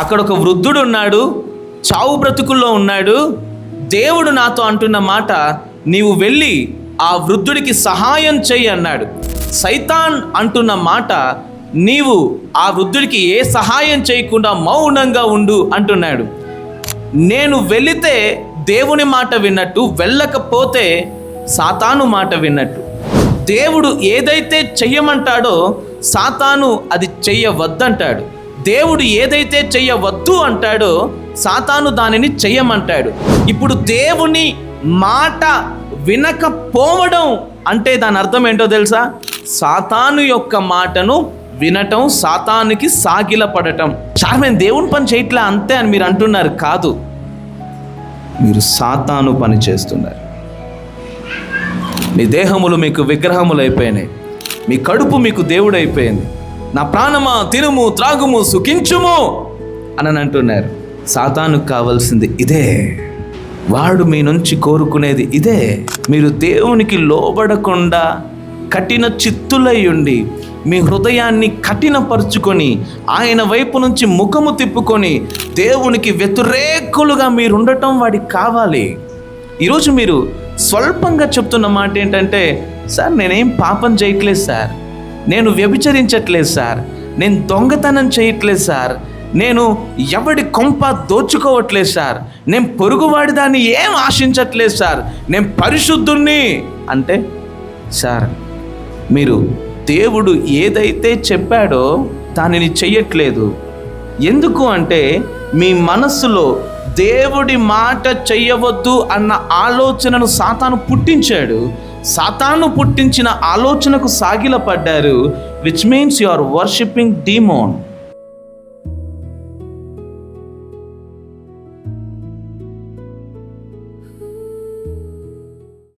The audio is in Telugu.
అక్కడ ఒక వృద్ధుడు ఉన్నాడు, చావు బ్రతుకుల్లో ఉన్నాడు. దేవుడు నాతో అంటున్న మాట, నీవు వెళ్ళి ఆ వృద్ధుడికి సహాయం చెయ్యి అన్నాడు. సైతాన్ అంటున్న మాట, నీవు ఆ వృద్ధుడికి ఏ సహాయం చేయకుండా మౌనంగా ఉండు అంటున్నాడు. నేను వెళితే దేవుని మాట విన్నట్టు, వెళ్ళకపోతే సాతాను మాట విన్నట్టు. దేవుడు ఏదైతే చెయ్యమంటాడో సాతాను అది చెయ్యవద్దంటాడు. దేవుడు ఏదైతే చెయ్యవద్దు అంటాడో సాతాను దానిని చెయ్యమంటాడు. ఇప్పుడు దేవుని మాట వినకపోవడం అంటే దాని అర్థం ఏంటో తెలుసా? సాతాను యొక్క మాటను వినటం, సాతానుకి సాగిలపడటం. సార్ మేము దేవుని పని చేయట్లే అంతే అని మీరు అంటున్నారు. కాదు, మీరు సాతాను పని చేస్తున్నారు. మీ దేహములు మీకు విగ్రహములు అయిపోయినాయి, మీ కడుపు మీకు దేవుడు అయిపోయింది. నా ప్రాణమా తినుము త్రాగుము సుఖించుము అని అంటున్నారు. సాతానుకు కావాల్సింది ఇదే, వాడు మీ నుంచి కోరుకునేది ఇదే. మీరు దేవునికి లోబడకుండా కఠిన చిత్తులై ఉండి మీ హృదయాన్ని కఠినపరుచుకొని ఆయన వైపు నుంచి ముఖము తిప్పుకొని దేవునికి వ్యతిరేకులుగా మీరు ఉండటం వాడికి కావాలి. ఈరోజు మీరు స్వల్పంగా చెప్తున్న మాట ఏంటంటే, సార్ నేనేం పాపం చేయట్లేదు సార్, నేను వ్యభిచరించట్లేదు సార్, నేను దొంగతనం చేయట్లేదు సార్, నేను ఎవడి కొంప దోచుకోవట్లేదు సార్, నేను పొరుగువాడి దాన్ని ఏం ఆశించట్లేదు సార్, నేను పరిశుద్ధుణ్ణి అంటే, సార్ మీరు దేవుడు ఏదైతే చెప్పాడో దానిని చెయ్యట్లేదు. ఎందుకు అంటే మీ మనస్సులో దేవుడి మాట చెయ్యవద్దు అన్న ఆలోచనను సాతాను పుట్టించాడు. సాతాను పుట్టించిన ఆలోచనకు సాగిలపడ్డారు, which means you are worshipping demon.